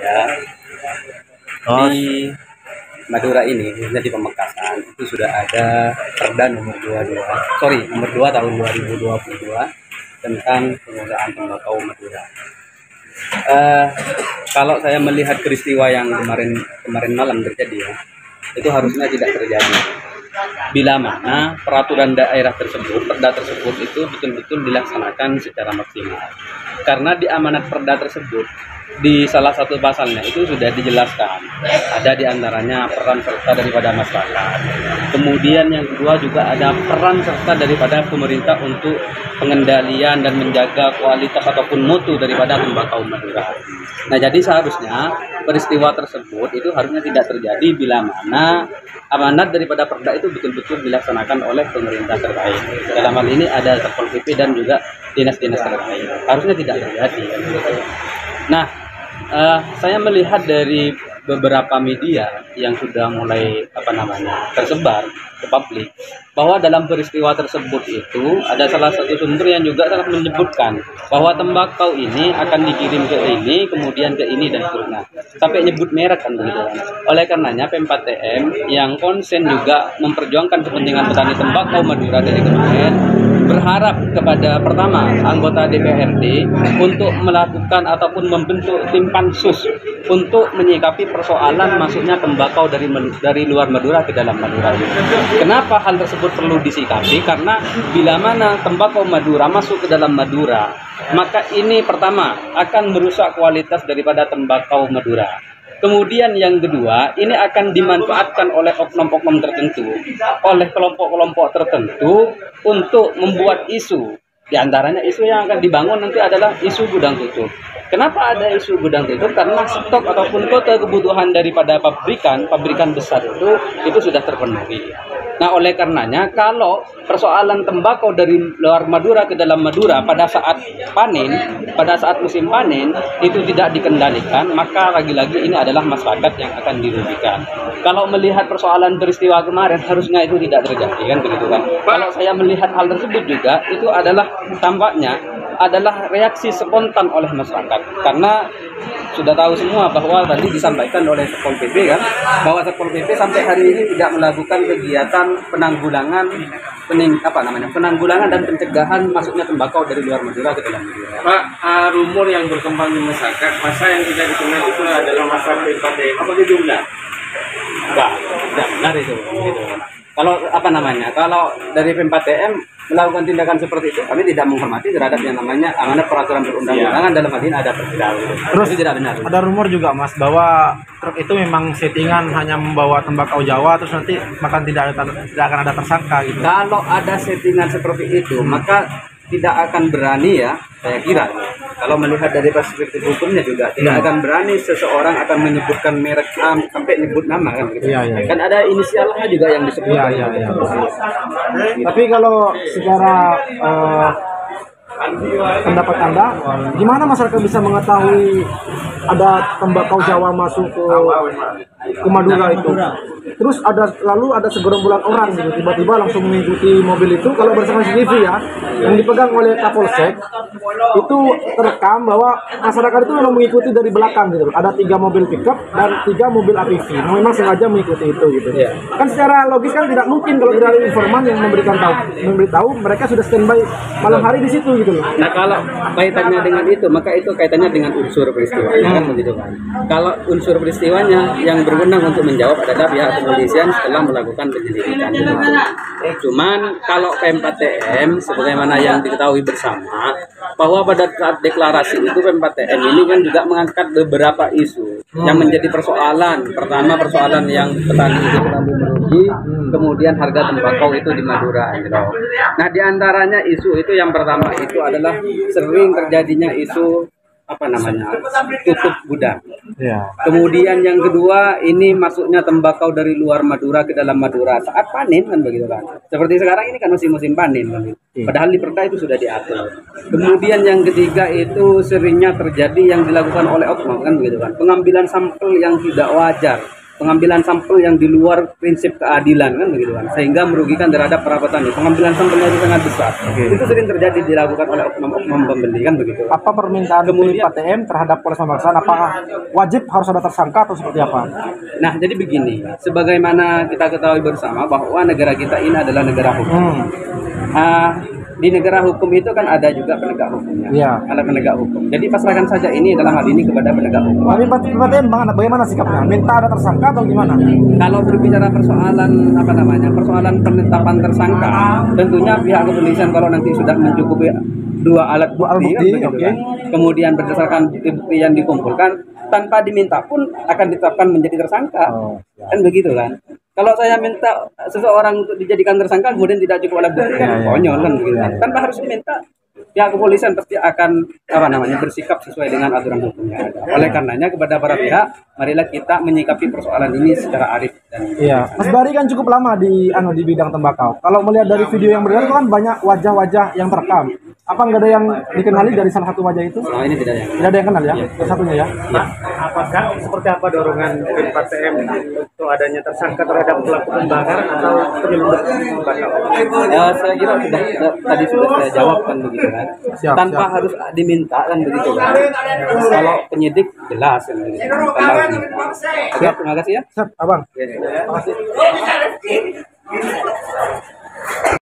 ada di Madura ini, khususnya di Pamekasan, itu sudah ada Perda nomor 2 tahun 2022 tentang penggunaan tembakau Madura. Kalau saya melihat peristiwa yang kemarin malam terjadi ya, itu harusnya tidak terjadi. Bila mana peraturan daerah tersebut, perda tersebut itu betul-betul dilaksanakan secara maksimal. Karena di amanat perda tersebut, di salah satu pasalnya itu sudah dijelaskan. Ada di antaranya peran serta daripada masyarakat. Kemudian yang kedua juga ada peran serta daripada pemerintah untuk pengendalian dan menjaga kualitas ataupun mutu daripada tembakau Madura. Nah, jadi seharusnya peristiwa tersebut itu harusnya tidak terjadi bila mana amanat daripada perda itu betul-betul dilaksanakan oleh pemerintah terkait. Dalam hal ini ada Satpol PP dan juga dinas-dinas terkait. Harusnya tidak terjadi. Nah, saya melihat dari beberapa media yang sudah mulai tersebar ke publik bahwa dalam peristiwa tersebut itu ada salah satu sumber yang juga sangat menyebutkan bahwa tembakau ini akan dikirim ke ini, kemudian ke ini dan seterusnya, sampai nyebut merek kan begitu kan. Oleh karenanya Pempat TM yang konsen juga memperjuangkan kepentingan petani tembakau Madura dari kemarin berharap kepada pertama anggota DPRD untuk melakukan ataupun membentuk tim pansus untuk menyikapi persoalan masuknya tembakau dari luar Madura ke dalam Madura. Kenapa hal tersebut perlu disikapi? Karena bila mana tembakau Madura masuk ke dalam Madura, maka ini pertama akan merusak kualitas daripada tembakau Madura. Kemudian yang kedua, ini akan dimanfaatkan oleh oknum-oknum tertentu, oleh kelompok-kelompok tertentu untuk membuat isu. Di antaranya isu yang akan dibangun nanti adalah isu gudang tutup. Kenapa ada isu gudang tutup? Karena stok ataupun kota kebutuhan daripada pabrikan besar itu sudah terpenuhi. Nah, oleh karenanya kalau persoalan tembakau dari luar Madura ke dalam Madura pada saat panen, pada saat musim panen itu tidak dikendalikan, maka lagi-lagi ini adalah masyarakat yang akan dirugikan. Kalau melihat persoalan peristiwa kemarin harusnya itu tidak terjadi kan begitu kan. Kalau saya melihat hal tersebut juga itu adalah tampaknya adalah reaksi spontan oleh masyarakat, karena sudah tahu semua bahwa tadi disampaikan oleh Satpol PP kan bahwa Satpol PP sampai hari ini tidak melakukan kegiatan penanggulangan dan pencegahan masuknya tembakau dari luar Madura ke dalam Madura. Pak, rumor yang berkembang di masyarakat, masa yang tidak dikenal itu adalah masa PKD. Apa jumlah? Enggak benar itu. Gitu. Kalau kalau dari Pempat TM melakukan tindakan seperti itu, kami tidak menghormati terhadap yang namanya amanat peraturan perundang-undangan dalam hal ini ada perda. Terus tidak benar. Ada rumor juga Mas bahwa truk itu memang settingan hanya membawa tembakau Jawa terus nanti bahkan tidak akan ada tersangka gitu. Kalau ada settingan seperti itu, maka tidak akan berani ya, saya kira. Kalau melihat dari perspektif hukumnya juga tidak akan berani seseorang akan menyebutkan merek sampai nyebut nama kan gitu. Iya. Kan ada inisialnya juga yang disebut. Iya. Tapi kalau secara pendapat Anda, gimana masyarakat bisa mengetahui ada tembakau Jawa masuk ke Madura itu? Terus lalu ada segerombolan orang gitu, tiba-tiba langsung mengikuti mobil itu. Kalau bersama CCTV ya, yang dipegang oleh Kapolsek itu terekam bahwa masyarakat itu memang mengikuti dari belakang gitu. Ada 3 mobil pickup dan 3 mobil APV. Memang sengaja mengikuti itu gitu. Kan secara logis kan tidak mungkin kalau tidak ada informan yang memberitahu mereka sudah standby malam hari di situ gitu loh. Nah, kalau kaitannya dengan itu, maka itu kaitannya dengan unsur peristiwanya kan begitu kan. Kalau unsur peristiwanya yang berwenang untuk menjawab adalah pihak kepolisian setelah melakukan penyelidikan. Cuman kalau Pempat TM sebagaimana yang diketahui bersama bahwa pada saat deklarasi itu Pempat TM ini kan juga mengangkat beberapa isu yang menjadi persoalan. Pertama persoalan yang petani itu terlalu merugi, kemudian harga tembakau itu di Madura gitu. Nah, diantaranya isu itu yang pertama itu adalah sering terjadinya isu tutup gudang. Kemudian yang kedua ini masuknya tembakau dari luar Madura ke dalam Madura saat panen kan begitu kan. Seperti sekarang ini kan musim panen kan. Padahal di perda itu sudah diatur. Kemudian yang ketiga itu seringnya terjadi yang dilakukan oleh oknum kan begitu kan. Pengambilan sampel yang tidak wajar pengambilan sampel yang di luar prinsip keadilan kan begitu kan, sehingga merugikan terhadap para petani. Pengambilan sampelnya itu sangat besar. Itu sering terjadi dilakukan oleh oknum-oknum pembeli kan begitu. Apa permintaan Kemudian- PTM terhadap Polres Pamekasan? Apakah wajib harus ada tersangka atau seperti apa? Nah, jadi begini, sebagaimana kita ketahui bersama bahwa negara kita ini adalah negara hukum. Ah, di negara hukum itu kan ada juga penegak hukumnya. Iya. Ada penegak hukum. Jadi pasrahkan saja ini dalam hal ini kepada penegak hukum. Tapi PTM bagaimana sikapnya? Minta ada tersangka atau gimana? Kalau berbicara persoalan apa namanya, persoalan penetapan tersangka, tentunya pihak kepolisian kalau nanti sudah mencukupi dua alat Dua alat bukti, bukti, begitu oke. kan. Kemudian berdasarkan bukti-bukti yang dikumpulkan, tanpa diminta pun akan ditetapkan menjadi tersangka. Oh, Kan begitu kan. Kalau saya minta seseorang untuk dijadikan tersangka kemudian tidak cukup alat bukti kan konyol kan begitu kan. Tanpa harus diminta, pihak kepolisian pasti akan apa namanya bersikap sesuai dengan aturan hukum yang ada. Oleh karenanya kepada para pihak, marilah kita menyikapi persoalan ini secara arif dan Iya, Mas Bari kan cukup lama di bidang tembakau. Kalau melihat dari video yang beredar itu kan banyak wajah-wajah yang terekam. Apa nggak ada yang dikenali dari salah satu wajah itu? selama ini tidak ya. Tidak ada yang kenal ya? Salah satunya ya? Apakah seperti apa dorongan tim PTM untuk adanya tersangka terhadap pelaku pembakaran atau penyelundup tembakau? Saya kira tadi sudah saya jawabkan begitu kan. Siap, Tanpa siap. harus diminta kan begitu kan. Kalau penyidik jelas kan begitu. Tanpa harus diminta. Oke, terima kasih ya. Siap, Abang.